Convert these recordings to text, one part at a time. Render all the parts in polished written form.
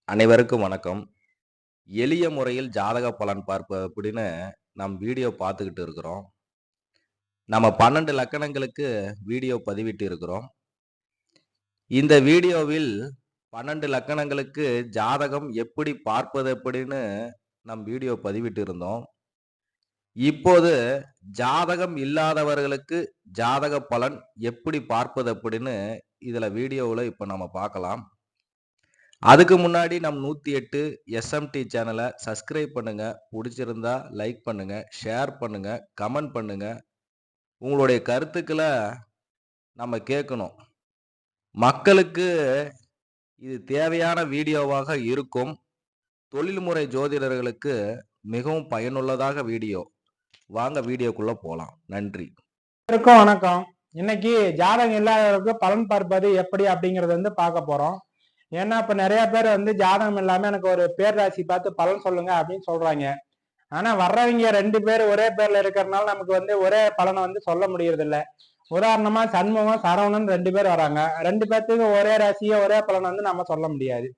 அனைவருக்கும் வணக்கம். எளிய முறையில் ஜாதக பலன் பார்ப்பது அப்படின்னு வீடியோ பார்த்துக்கிட்டு இருக்கிறோம். நம்ம 12 லக்கணங்களுக்கு வீடியோ பதிவிட்டு இருக்கிறோம். இந்த வீடியோவில் 12 லக்கணங்களுக்கு ஜாதகம் எப்படி பார்ப்பது அப்படின்னு வீடியோ பதிவிட்டு இருந்தோம். இப்போது ஜாதகம் இல்லாதவர்களுக்கு ஜாதக பலன் எப்படி பார்ப்பது அப்படின்னு இதுல வீடியோவுல இப்ப நம்ம பார்க்கலாம். அதுக்கு முன்னாடி 108 எஸ்எம்டி சேனலை சப்ஸ்கிரைப் பண்ணுங்க. பிடிச்சிருந்தா லைக் பண்ணுங்க, ஷேர் பண்ணுங்க, கமெண்ட் பண்ணுங்க. உங்களுடைய கருத்துக்களை நம்ம கேட்கணும். மக்களுக்கு இது தேவையான வீடியோவாக இருக்கும். தொழில்முறை ஜோதிடர்களுக்கு மிகவும் பயனுள்ளதாக வீடியோ. வாங்க வீடியோக்குள்ள போலாம். நன்றி. வணக்கம். இன்னைக்கு ஜாதகம் இல்லாதவருக்கு பலன் பார்ப்பது எப்படி அப்படிங்கறது பார்க்க போறோம். ஏன்னா இப்ப நிறைய பேர் ஜாதகம் இல்லாம எனக்கு ஒரு பேர் ராசி பார்த்து பலன் சொல்லுங்க அப்படின்னு சொல்றாங்க. ஆனா வர்றவங்க 2 பேர் ஒரே பேர்ல இருக்கிறதுனால நமக்கு ஒரே பலனை சொல்ல முடியறது இல்ல. உதாரணமா சண்முகம், சரவணன் 2 பேர் வராங்க. 2 பேர்த்துக்கு ஒரே ராசியோ ஒரே பலன் நம்ம சொல்ல முடியாது.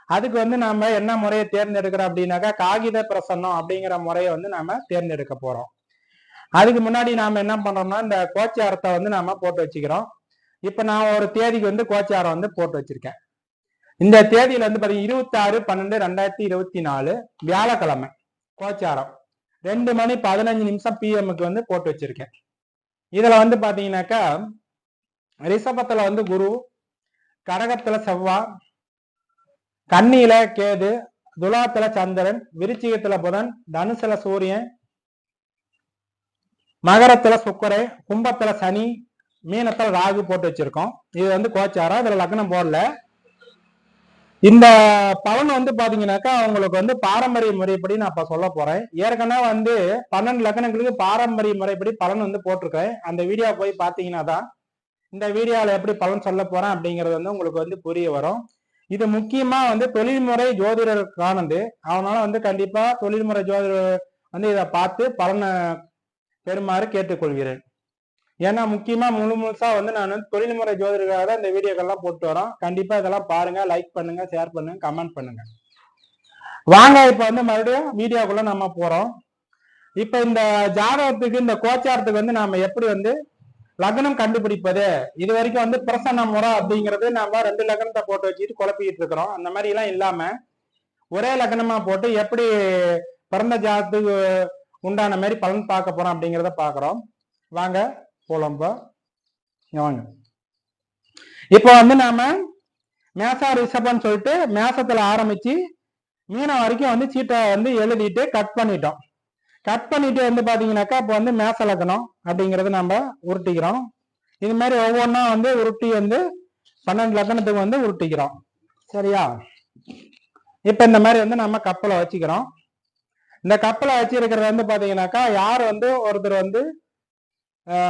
அதுக்கு நம்ம என்ன முறையை தேர்ந்தெடுக்கிறோம் அப்படின்னாக்கா காகித பிரசன்னம் அப்படிங்கிற முறையை நாம தேர்ந்தெடுக்க போறோம். அதுக்கு முன்னாடி நாம என்ன பண்றோம்னா இந்த கோச்சாரத்தை நாம போட்டு வச்சுக்கிறோம். இப்ப நான் ஒரு தேதிக்கு கோச்சாரம் போட்டு வச்சிருக்கேன். இந்த தேதியில பாத்தீங்கன்னா 26/12/2024 வியாழக்கிழமை கோச்சாரம் 2:15 PM போட்டு வச்சிருக்கேன். இதுல பாத்தீங்கன்னாக்கா ரிஷபத்துல குரு, கடகத்துல செவ்வாய், கன்னியில கேது, துலாத்துல சந்திரன், விருச்சிகத்துல புதன், தனுசுல சூரியன், மகரத்துல சுக்கிரன், கும்பத்துல சனி, மீனத்துல ராகு போட்டு வச்சிருக்கோம். இது கோச்சாரம். இதுல லக்னம் போடல. இந்த பலன் பாத்தீங்கன்னாக்கா அவங்களுக்கு பாரம்பரிய முறைப்படி நான் இப்ப சொல்ல போறேன். ஏற்கனவே 12 லக்னங்களுக்கு பாரம்பரிய முறைப்படி பலன் போட்டிருக்கேன். அந்த வீடியோ போய் பாத்தீங்கன்னா தான் இந்த வீடியோல எப்படி பலன் சொல்ல போறேன் அப்படிங்கிறது உங்களுக்கு புரிய வரும். இது முக்கியமா தொழில்முறை ஜோதிடருக்கானது. அதனால கண்டிப்பா தொழில்முறை ஜோதிடர் இதை பார்த்து பலனை பெறுமாறு கேட்டுக்கொள்கிறேன். ஏன்னா முக்கியமா முழுசா நான் தொழில்முறை ஜோதிடர்களாக தான் இந்த வீடியோக்கெல்லாம் போட்டு வரோம். கண்டிப்பா இதெல்லாம் பாருங்க, லைக் பண்ணுங்க, ஷேர் பண்ணுங்க, கமெண்ட் பண்ணுங்க. வாங்க இப்ப மறுபடியும் வீடியோக்குள்ள நம்ம போறோம். இப்ப இந்த ஜாதகத்துக்கு இந்த கோச்சாரத்துக்கு நாம எப்படி லக்னம் கண்டுபிடிப்பது, இது வரைக்கும் பிரசன்ன முறை அப்படிங்கிறது நாம 2 லக்னத்தை போட்டு வச்சுட்டு குழப்பிக்கிட்டு இருக்கிறோம். அந்த மாதிரி எல்லாம் இல்லாம ஒரே லக்னமா போட்டு எப்படி பிறந்த ஜாதத்துக்கு உண்டான மாதிரி பலன் பார்க்க போறோம் அப்படிங்கிறத பாக்குறோம். வாங்க போலம்பா வாங்க. இப்போ நாம மேசா ரிஷபம்னு சொல்லிட்டு மேசத்துல ஆரம்பிச்சு மீனம் வரைக்கும் சீட்டை எழுதிட்டு கட் பண்ணிட்டோம். கட் பண்ணிட்டு பாத்தீங்கன்னாக்கா இப்போ மேச லக்னம் அப்படிங்கறது நம்ம உருட்டிக்கிறோம். இது மாதிரி ஒவ்வொன்றா உருட்டி 12 லக்னத்துக்கு உருட்டிக்கிறோம். சரியா? இப்ப இந்த மாதிரி நம்ம கப்பலை வச்சுக்கிறோம். இந்த கப்பலை வச்சிருக்கிறது பாத்தீங்கன்னாக்கா யார் ஒருத்தர்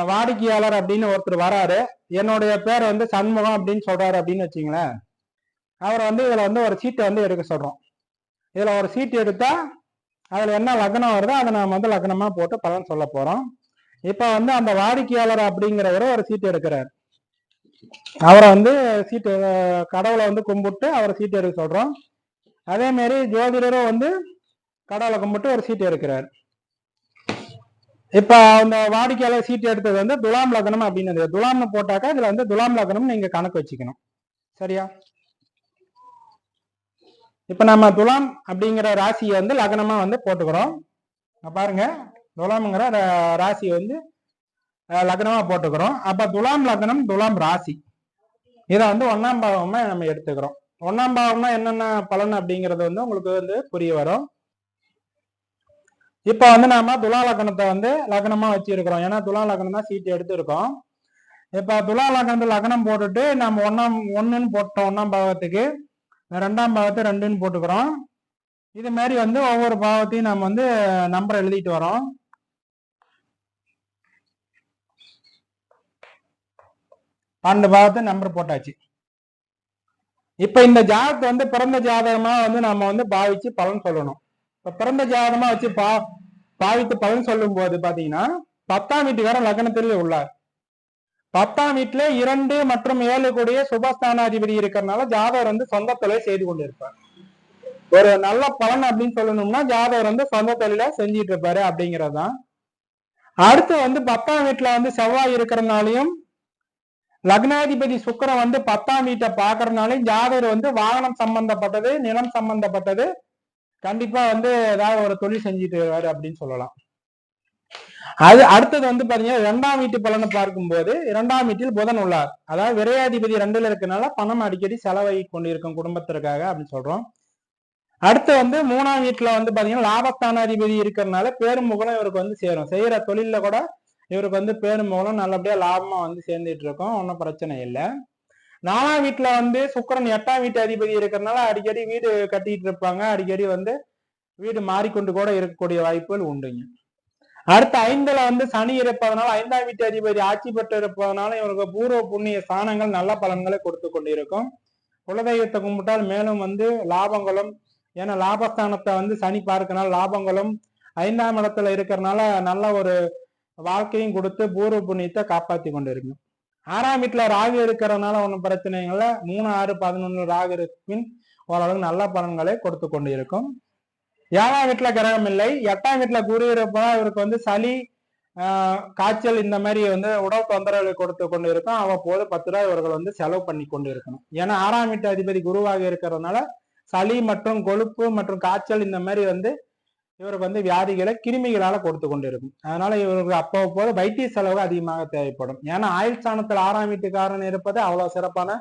வாடிக்கையாளர் அப்படின்னு ஒருத்தர் வராரு. என்னுடைய பேர் சண்முகம் அப்படின்னு சொல்றாரு அப்படின்னு வச்சுங்களேன். அவர் இதுல ஒரு சீட்டை எடுக்க சொல்றோம். இதுல ஒரு சீட்டு எடுத்தா அதுல என்ன லக்னம் வருதோ அதை நாம லக்னமா போட்டு பலன் சொல்ல போறோம். இப்ப அந்த வாடிக்கையாளர் அப்படிங்கிறவரை ஒரு சீட்டு எடுக்கிறார். அவரை சீட்டு கடவுளை கும்பிட்டு அவரை சீட்டு எடுக்க சொல்றோம். அதே மாதிரி ஜோதிடரும் கடவுளை கும்பிட்டு ஒரு சீட்டு எடுக்கிறார். இப்ப அந்த வாடிக்கையாளர் சீட்டு எடுத்தது துலாம் லக்னம் அப்படின்னு துலாம்னு போட்டாக்கா இதுல துலாம் லக்னம் நீங்க கணக்கு வச்சுக்கணும். சரியா? இப்ப நம்ம துலாம் அப்படிங்கிற ராசியை லக்னமா போட்டுக்கிறோம். பாருங்க, துலாம்ங்கிற ராசி லக்னமா போட்டுக்கிறோம். அப்ப துலாம் லக்னம், துலாம் ராசி இதை 1ஆம் பாவமா நம்ம எடுத்துக்கிறோம். 1ஆம் பாவம்னா என்னென்ன பலன் அப்படிங்கிறது உங்களுக்கு புரிய வரும். இப்ப நாம துலா லக்னத்தை லக்னமா வச்சிருக்கிறோம். ஏன்னா துலா லக்னம் தான் சீட்டு எடுத்து இருக்கோம். இப்ப துலா லக்னத்தை லக்னம் போட்டுட்டு நம்ம 1ன்னு போட்டோம் 1ஆம் பாவத்துக்கு, 2ஆம் பாவத்தை 2ன்னு போட்டுக்கிறோம். இது மாதிரி ஒவ்வொரு பாவத்தையும் நம்ம நம்பர் எழுதிட்டு வரோம். பன்னெண்டு பாவத்தை நம்பர் போட்டாச்சு. இப்ப இந்த ஜாதகத்தை பிறந்த ஜாதகமா நம்ம பாவிச்சு பலன் சொல்லணும். இப்ப பிறந்த ஜாதகமா வச்சு பாவித்து பலன் சொல்லும் போது பாத்தீங்கன்னா 10ஆம் வீட்டுக்காரன் லக்னத்திலே உள்ளார். 10ஆம் வீட்டுல 2 மற்றும் 7 கூடிய சுபஸ்தானாதிபதி இருக்கிறதுனால ஜாதகர் சொந்த தொழில் செய்து கொண்டிருப்பார். ஒரு நல்ல பலன் அப்படின்னு சொல்லணும்னா ஜாதகர் வந்து சொந்த தொழில செஞ்சிட்டு இருப்பாரு அப்படிங்கறதுதான். அடுத்து வந்து 10ஆம் வீட்டுல வந்து செவ்வாய் இருக்கிறதுனாலையும் லக்னாதிபதி சுக்கிரன் வந்து 10ஆம் வீட்டை பாக்குறதுனாலையும் ஜாதகர் வந்து வாகனம் சம்பந்தப்பட்டது, நிலம் சம்பந்தப்பட்டது கண்டிப்பா வந்து ஏதாவது ஒரு தொழில் செஞ்சுட்டு வருவாரு அப்படின்னு சொல்லலாம். அது அடுத்தது வந்து பாத்தீங்கன்னா 2ஆம் வீட்டு பலனை பார்க்கும்போது 2ஆம் வீட்டில் புதன் உள்ளார். அதாவது விரையாதிபதி 2ல இருக்கனால பணம் அடிக்கடி செலவாகி கொண்டிருக்கும் குடும்பத்திற்காக அப்படின்னு சொல்றோம். அடுத்து வந்து 3ஆம் வீட்டுல வந்து பாத்தீங்கன்னா லாபஸ்தானாதிபதி இருக்கிறதுனால பேரும் புகழும் இவருக்கு வந்து சேரும். செய்யற தொழில கூட இவருக்கு வந்து பேரும் புகழும் நல்லபடியா லாபமா வந்து சேர்ந்துட்டு இருக்கும், ஒன்றும் பிரச்சனை இல்லை. 4ஆம் வீட்டுல வந்து சுக்கிரன் 8ஆம் வீட்டு அதிபதி இருக்கிறதுனால அடிக்கடி வீடு கட்டிட்டு இருப்பாங்க, அடிக்கடி வந்து வீடு மாறிக்கொண்டு கூட இருக்கக்கூடிய வாய்ப்புகள் உண்டுங்க. அடுத்து 5ல வந்து சனி இருப்பதனால 5ஆம் வீட்டு அதிபதி ஆட்சி பெற்று இருப்பதனால இவருக்கு பூர்வ புண்ணிய ஸ்தானங்கள் நல்ல பலன்களை கொடுத்து கொண்டிருக்கும். குலதெய்வத்தை கும்பிட்டால் மேலும் வந்து லாபங்களும், ஏன்னா லாபஸ்தானத்தை வந்து சனி பார்க்கனால லாபங்களும் 5ஆம் இடத்துல இருக்கிறதுனால நல்ல ஒரு வாழ்க்கையும் கொடுத்து பூர்வ புண்ணியத்தை காப்பாத்தி கொண்டு இருக்கும். 6ஆம் வீட்டுல ராகு இருக்கிறதுனால ஒன்றும் பிரச்சனை இல்லை. 3, 6, 11 ராகு இருப்பின் ஓரளவுக்கு நல்ல பலன்களை கொடுத்து கொண்டு இருக்கும். 7ஆம் வீட்டுல கிரகம் இல்லை. 8ஆம் வீட்டுல குரு இருப்பதா இவருக்கு வந்து சளி, காய்ச்சல் இந்த மாதிரி வந்து உடல் தொந்தரவுகளை கொடுத்து கொண்டு இருக்கும். அவ்வப்போது 10 ரூபாய் இவர்கள் வந்து செலவு பண்ணி கொண்டு இருக்கணும். ஏன்னா 6ஆம் வீட்டு அதிபதி குருவாக இருக்கிறதுனால சளி மற்றும் கொழுப்பு மற்றும் காய்ச்சல் இந்த மாதிரி வந்து இவருக்கு வந்து வியாதிகளை கிருமிகளால கொடுத்து கொண்டு இருக்கும். அதனால இவருக்கு அப்போது வைத்திய செலவு அதிகமாக தேவைப்படும். ஏன்னா ஆயுள் ஸ்தானத்தில் 6ஆம் வீட்டுக்காரன் இருப்பது அவ்வளவு சிறப்பான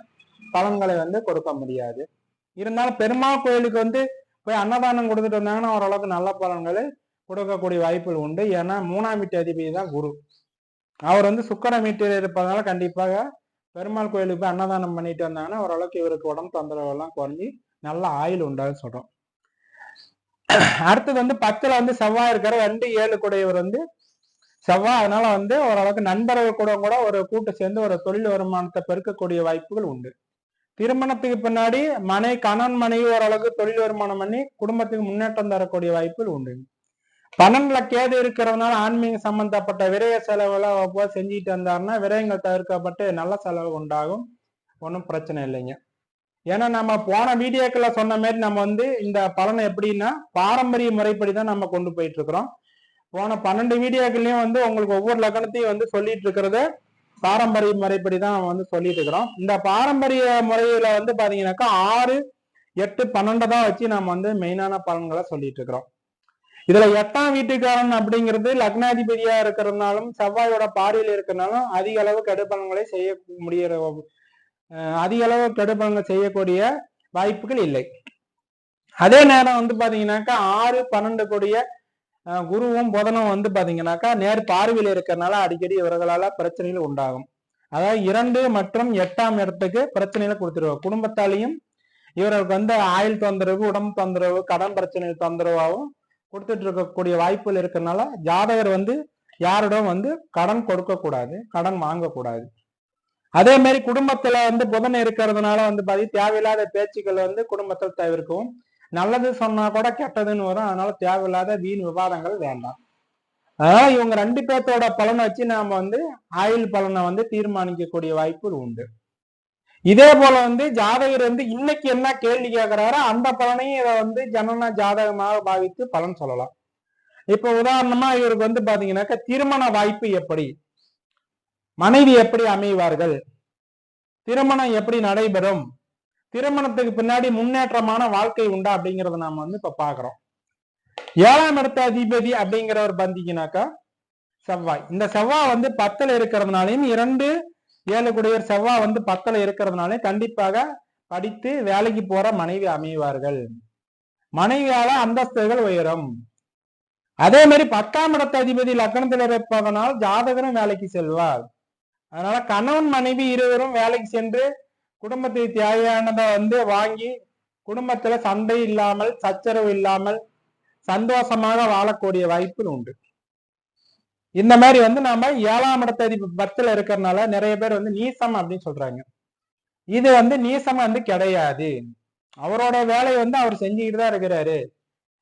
பலன்களை வந்து கொடுக்க முடியாது. இருந்தாலும் பெருமாள் கோயிலுக்கு வந்து போய் அன்னதானம் கொடுத்துட்டு வந்தாங்கன்னா ஓரளவுக்கு நல்ல பலன்களை கொடுக்கக்கூடிய வாய்ப்புகள் உண்டு. ஏன்னா 3ஆம் வீட்டு அதிபதி தான் குரு. அவர் வந்து சுக்கிரன் வீட்டில் இருப்பதனால கண்டிப்பாக பெருமாள் கோயிலுக்கு போய் அன்னதானம் பண்ணிட்டு வந்தாங்கன்னா ஓரளவுக்கு இவருக்கு உடம்பு தொந்தரவு எல்லாம் குறைஞ்சி நல்ல ஆயுள் உண்டாது சொல்றோம். அடுத்தது வந்து 10ல வந்து செவ்வாய் இருக்கிற 2, 7 கூடையவர் வந்து செவ்வாய். அதனால வந்து ஓரளவுக்கு நண்பர்கள் கூட ஒரு கூட்டு சேர்ந்து ஒரு தொழில் வருமானத்தை பெருக்கக்கூடிய வாய்ப்புகள் உண்டு. திருமணத்துக்கு பின்னாடி கணவன் மனைவி ஓரளவுக்கு தொழில் வருமானம் பண்ணி குடும்பத்துக்கு முன்னேற்றம் தரக்கூடிய வாய்ப்புகள் உண்டு. 12ல கேது இருக்கிறதுனால ஆன்மீக சம்பந்தப்பட்ட விரய செலவுகளை செஞ்சுட்டு வந்தாருன்னா விரயங்கள் தவிர்க்கப்பட்டு நல்ல செலவு உண்டாகும், ஒன்றும் பிரச்சனை இல்லைங்க. ஏன்னா நம்ம போன வீடியோக்களை சொன்ன மாதிரி நம்ம வந்து இந்த பலனை எப்படின்னா பாரம்பரிய முறைப்படிதான் நம்ம கொண்டு போயிட்டு இருக்கிறோம். போன 12 வீடியோக்கள்லயும் வந்து உங்களுக்கு ஒவ்வொரு லக்னத்தையும் வந்து சொல்லிட்டு இருக்கிறத பாரம்பரிய முறைப்படிதான் வந்து சொல்லிட்டு இருக்கிறோம். இந்த பாரம்பரிய முறையில வந்து பாத்தீங்கன்னாக்கா 6, 8, 12 தான் வச்சு நம்ம வந்து மெயினான பலன்களை சொல்லிட்டு இருக்கிறோம். இதுல 8ஆம் வீட்டுக்காரன் அப்படிங்கிறது லக்னாதிபதியா இருக்கிறதுனாலும் செவ்வாயோட பார்வையில் இருக்கிறதுனாலும் அதிக அளவு கெடுபலன்களை செய்ய முடிகிற அதிக அளவு கெடுபலன்கள் செய்யக்கூடிய வாய்ப்புகள் இல்லை. அதே நேரம் வந்து பாத்தீங்கன்னாக்கா 6, 12 கூடிய குருவும் புதனும் வந்து பாத்தீங்கன்னாக்கா நேர் பார்வையில் இருக்கிறதுனால அடிக்கடி இவர்களால பிரச்சனைகள் உண்டாகும். அதாவது 2 மற்றும் 8ஆம் இடத்துக்கு பிரச்சனைகளை கொடுத்துருவோம். குடும்பத்தாலையும் இவர்களுக்கு வந்து ஆயுள் தொந்தரவு, உடம்பு தொந்தரவு, கடன் பிரச்சனை தொந்தரவாகவும் கொடுத்துட்டு இருக்கக்கூடிய வாய்ப்புகள் இருக்கிறதுனால ஜாதகர் வந்து யாரிடம் வந்து கடன் கொடுக்க கூடாது, கடன் வாங்கக்கூடாது. அதே மாதிரி குடும்பத்துல வந்து புதன் இருக்கிறதுனால வந்து பாத்தீங்கன்னா தேவையில்லாத பேச்சுக்கள் வந்து குடும்பத்தில் தவிர்க்கவும். நல்லது சொன்னா கூட கெட்டதுன்னு வரும். அதனால தேவையில்லாத வீண் விவாதங்கள் வேண்டாம். அதனால இவங்க 2 பேர்த்தோட பலனை வச்சு நாம வந்து ஆயுள் பலனை வந்து தீர்மானிக்கக்கூடிய வாய்ப்புகள் உண்டு. இதே போல வந்து ஜாதகர் வந்து இன்னைக்கு என்ன கேள்வி கேட்கிறாரோ அந்த பலனையும் இதை வந்து ஜனன ஜாதகமாக பாவித்து பலன் சொல்லலாம். இப்ப உதாரணமா இவருக்கு வந்து பாத்தீங்கன்னாக்கா திருமண வாய்ப்பு எப்படி, மனைவி எப்படி அமைவார்கள், திருமணம் எப்படி நடைபெறும், திருமணத்துக்கு பின்னாடி முன்னேற்றமான வாழ்க்கை உண்டா அப்படிங்கறத நாம வந்து இப்ப பாக்குறோம். 7ஆம் இடத்த அதிபதி அப்படிங்கிறவர் பாத்தீங்கன்னாக்கா செவ்வாய். இந்த செவ்வாய் வந்து 10ல இருக்கிறதுனாலையும் 2, 7 கூடியவர் செவ்வாய் வந்து 10ல இருக்கிறதுனாலையும் கண்டிப்பாக படித்து வேலைக்கு போற மனைவி அமைவார்கள். மனைவியால அந்தஸ்துகள் உயரும். அதே மாதிரி 10ஆம் இடத்த அதிபதி லக்னத்தில் இருப்பதனால் ஜாதகரும் வேலைக்கு செல்வார். அதனால கணவன் மனைவி இருவரும் வேலைக்கு சென்று குடும்பத்துக்கு தேவையானதை வந்து வாங்கி குடும்பத்துல சண்டை இல்லாமல் சச்சரவு இல்லாமல் சந்தோஷமாக வாழக்கூடிய வாய்ப்புகள் உண்டு. இந்த மாதிரி வந்து நாம 7ஆம் இடத்த அதிபதி 10ல இருக்கிறதுனால நிறைய பேர் வந்து நீசம் அப்படின்னு சொல்றாங்க. இது வந்து நீசம் வந்து கிடையாது. அவரோட வேலையை வந்து அவர் செஞ்சுக்கிட்டு தான் இருக்கிறாரு.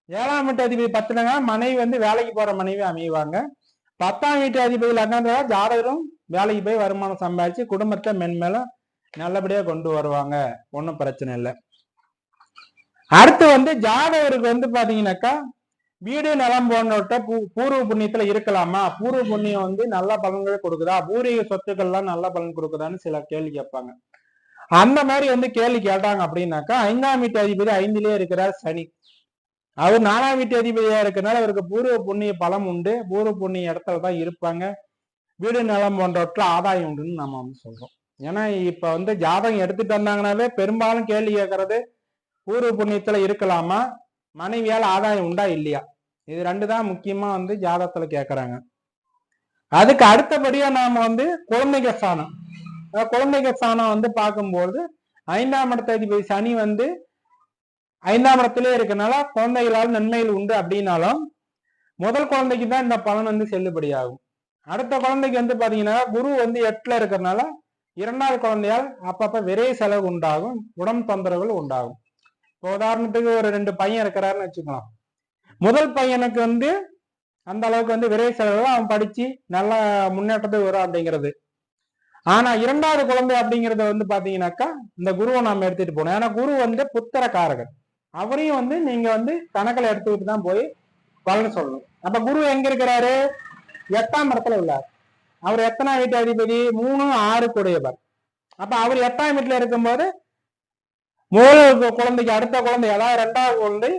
7ஆம் வீட்டு அதிபதி 10ல மனைவி வந்து வேலைக்கு போற மனைவி அமைவாங்க. 10ஆம் வீட்டு அதிபதி லக்னத்துல ஜாதகரும் வேலைக்கு போய் வருமானம் சம்பாதிச்சு குடும்பத்தை மென்மேலும் நல்லபடியா கொண்டு வருவாங்க, ஒன்றும் பிரச்சனை இல்லை. அடுத்து வந்து ஜாதகருக்கு வந்து பாத்தீங்கன்னாக்கா வீடு நிலம் போன்றவற்ற பூர்வ புண்ணியத்துல இருக்கலாமா, பூர்வ புண்ணியம் வந்து நல்ல பலன்கள் கொடுக்குதா, பூர்வீக சொத்துக்கள்லாம் நல்ல பலன் கொடுக்குதான்னு சில கேள்வி கேட்பாங்க. அந்த மாதிரி வந்து கேள்வி கேட்டாங்க அப்படின்னாக்கா 5ஆம் வீட்டு அதிபதி 5லயே இருக்கிறார் சனி. அவர் 4ஆம் வீட்டு அதிபதியா இருக்கிறனால அவருக்கு பூர்வ புண்ணிய பலம் உண்டு, பூர்வ புண்ணிய இடத்துலதான் இருப்பாங்க, வீடு நிலம் போன்றவற்ற ஆதாயம் உண்டுன்னு நம்ம வந்து சொல்றோம். ஏன்னா இப்ப வந்து ஜாதகம் எடுத்துட்டு வந்தாங்கன்னாவே பெரும்பாலும் கேள்வி கேட்கறது பூர்வ புண்ணியத்துல இருக்கலாமா, மனைவியால் ஆதாயம் உண்டா இல்லையா, இது 2 தான் முக்கியமா வந்து ஜாதகத்துல கேட்கறாங்க. அதுக்கு அடுத்தபடியா நாம வந்து குழந்தைக ஸ்தானம், குழந்தைக ஸ்தானம் வந்து பார்க்கும்போது 5ஆம் இடத்த அதிபதி சனி வந்து 5ஆம் இடத்திலே இருக்கனால குழந்தைகளால் நன்மைகள் உண்டு அப்படின்னாலும் முதல் குழந்தைக்கு தான் இந்த பலன் வந்து செல்லுபடியாகும். அடுத்த குழந்தைக்கு வந்து பாத்தீங்கன்னா குரு வந்து 8ல இருக்கிறதுனால 2வது குழந்தையால் அப்பப்ப விரை செலவு உண்டாகும், உடம்பு தொந்தரவுகள் உண்டாகும். இப்போ உதாரணத்துக்கு ஒரு 2 பையன் இருக்கிறாருன்னு வச்சுக்கலாம். முதல் பையனுக்கு வந்து அந்த அளவுக்கு வந்து விரை செலவு, அவன் படிச்சு நல்ல முன்னேற்றத்துக்கு வரும் அப்படிங்கிறது. ஆனா 2வது குழந்தை அப்படிங்கறத வந்து பாத்தீங்கன்னாக்கா இந்த குருவை நாம எடுத்துட்டு போனோம். ஏன்னா குரு வந்து புத்திர காரகர், அவரையும் வந்து நீங்க வந்து கணக்கில் எடுத்துக்கிட்டு தான் போய் பலன் சொல்லணும். அப்ப குரு எங்க இருக்கிறாரு, 8ஆம் இடத்துல உள்ளார். அவர் எத்தனாம் வீட்டு அதிபதி, 3, 6 கூடியவர். அப்ப அவர் 8ஆம் வீட்டுல இருக்கும்போது முதல் குழந்தைக்கு அடுத்த குழந்தை, அதாவது 2வது குழந்தை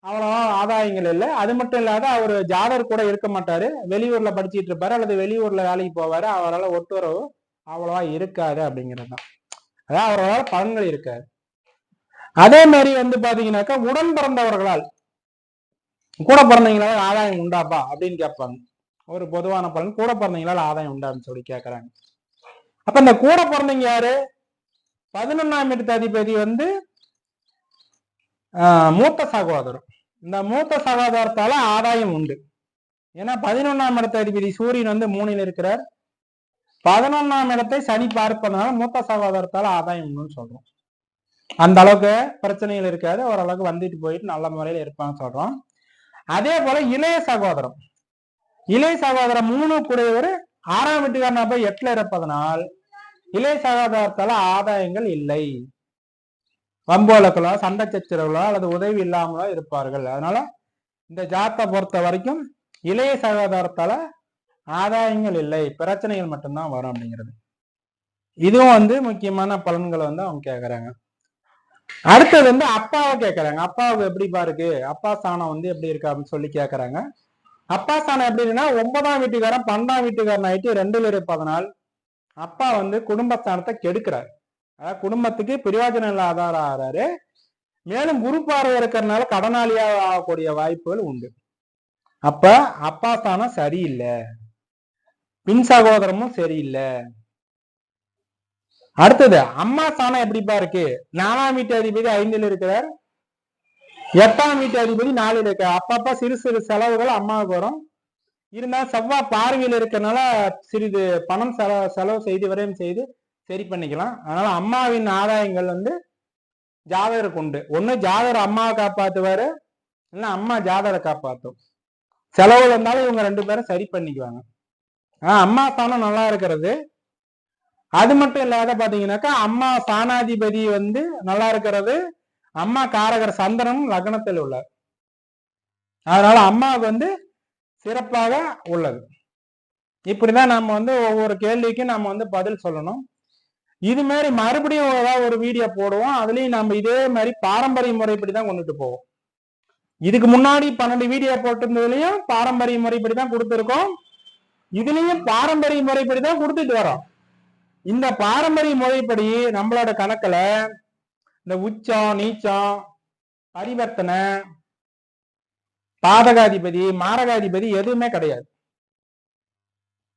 அவ்வளவா ஆதாயங்கள் இல்லை. அது மட்டும் இல்லாத அவர் ஜாதகர் கூட இருக்க மாட்டாரு, வெளியூர்ல படிச்சுட்டு இருப்பாரு அல்லது வெளியூர்ல வேலைக்கு போவாரு, அவரால் ஒட்டுறவு அவ்வளவா இருக்காது அப்படிங்கிறது தான். அதாவது அவரால் பலன்கள் இருக்காது. அதே மாதிரி வந்து பாத்தீங்கன்னாக்கா உடன் பிறந்தவர்களால், கூட பிறந்தவங்களால ஆதாயம் உண்டாப்பா அப்படின்னு கேட்பாங்க. ஒரு பொதுவான பலன், கூட பிறந்தவங்களால ஆதாயம் உண்டான்னு சொல்லி கேட்கறாங்க. அப்ப இந்த கூட பிறந்தவங்க யாரு, 11ஆம் இடத்து அதிபதி வந்து மூத்த சகோதரம். இந்த மூத்த சகோதரத்தால ஆதாயம் உண்டு. ஏன்னா 11ஆம் இடத்து அதிபதி சூரியன் வந்து 3ல் இருக்கிறார், 11ஆம் இடத்தை சனி பார்ப்பதனால மூத்த சகோதரத்தால ஆதாயம் உண்டுன்னு சொல்றோம். அந்த அளவுக்கு பிரச்சனைகள் இருக்காது, ஓரளவுக்கு வந்துட்டு போயிட்டு நல்ல முறையில இருப்பான்னு சொல்றோம். அதே போல இளைய சகோதரம், இளைய சகோதரம் 3 கூடியவர் 6ஆம் வீட்டுக்காரனா போய் 8ல இருப்பதனால் இளைய சகோதரத்தால ஆதாயங்கள் இல்லை, வம்பு வழக்குகளோ சண்டை சச்சரவுகளோ அல்லது உதவி இல்லாமலோ இருப்பார்கள். அதனால இந்த ஜாதகத்தை பொறுத்த வரைக்கும் இளைய சகோதரத்தால ஆதாயங்கள் இல்லை, பிரச்சனைகள் மட்டும்தான் வரும் அப்படிங்கிறது. இதுவும் வந்து முக்கியமான பலன்களை வந்து அவங்க கேட்கறாங்க. அடுத்தது வந்து அப்பாவை கேட்கறாங்க. அப்பாவுக்கு எப்படிப்பா இருக்கு, அப்பா ஸ்தானம் வந்து எப்படி இருக்கு அப்படின்னு சொல்லி கேட்கறாங்க. அப்பா ஸ்தானம் எப்படி இருக்குன்னா 9ஆம் வீட்டுக்காரன் 12ஆம் வீட்டுக்காரன் ஆயிட்டு 2ல் இருப்பதனால் அப்பா வந்து குடும்பஸ்தானத்தை கெடுக்கிறார், அதாவது குடும்பத்துக்கு பிரயோஜனம் இல்லாதார ஆறாரு. மேலும் குரு பார்வை இருக்கிறதுனால கடனாளியா ஆகக்கூடிய வாய்ப்புகள் உண்டு. அப்ப அப்பா ஸ்தானம் சரியில்லை, பின் சகோதரமும் சரியில்லை. அடுத்தது அம்மா ஸ்தானம் எப்படிப்பா இருக்கு, 4ஆம் வீட்டு அதிபதி 5ல் இருக்கிறார், 8ஆம் வீட்டு அதிபதி 4ல் இருக்கார். அப்பப்ப சிறு சிறு செலவுகள் அம்மாவுக்கு வரும். இருந்தாலும் செவ்வாய் பார்வையில் இருக்கிறதுனால சிறிது பணம் செலவு செய்து விரயம் செய்து சரி பண்ணிக்கலாம். அதனால அம்மாவின் ஆதாயங்கள் வந்து ஜாதகருக்கு உண்டு. ஒண்ணு ஜாதகர் அம்மாவை காப்பாத்துவாரு, இல்லைன்னா அம்மா ஜாதகரை காப்பாத்தும். செலவுல இருந்தாலும் இவங்க 2 பேரும் சரி பண்ணிக்குவாங்க. அம்மா ஸ்தானம் நல்லா இருக்கிறது. அது மட்டும் இல்லாத பாத்தீங்கன்னாக்கா அம்மா ஸ்தானாதிபதி வந்து நல்லா இருக்கிறது, அம்மா காரகர் சந்திரனும் லக்னத்தில் உள்ளார். அதனால அம்மாவுக்கு வந்து சிறப்பாக உள்ளது. இப்படிதான் நம்ம வந்து ஒவ்வொரு கேள்விக்கும் நம்ம வந்து பதில் சொல்லணும். இது மாதிரி மறுபடியும் ஏதாவது ஒரு வீடியோ போடுவோம், அதுலயும் நம்ம இதே மாதிரி பாரம்பரிய முறைப்படி தான் கொண்டுட்டு போவோம். இதுக்கு முன்னாடி 12 வீடியோ போட்டிருந்ததுலயும் பாரம்பரிய முறைப்படி தான் கொடுத்துருக்கோம், இதுலயும் பாரம்பரிய முறைப்படி தான் கொடுத்துட்டு வரோம். இந்த பாரம்பரிய முறைப்படி நம்மளோட கணக்குல இந்த உச்சம் நீச்சம் பரிவர்த்தனை பாதகாதிபதி மாரகாதிபதி எதுவுமே கிடையாது.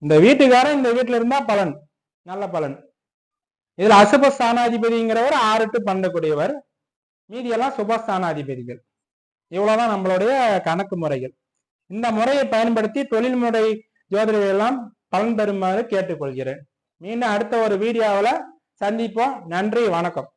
இந்த வீட்டுக்காரன் இந்த வீட்டுல இருந்தா பலன் நல்ல பலன். இதுல அசுபஸ்தானாதிபதிங்கிறவர் 6 to 12 கூடியவர், மீதியெல்லாம் சுபஸ்தானாதிபதிகள். இவ்வளவுதான் நம்மளுடைய கணக்கு முறைகள். இந்த முறையை பயன்படுத்தி தொழில்முறை ஜோதிடர்கள் எல்லாம் பலன் தருமாறு கேட்டுக்கொள்கிறேன். மீண்டும் அடுத்த ஒரு வீடியோவில் சந்திப்போம். நன்றி, வணக்கம்.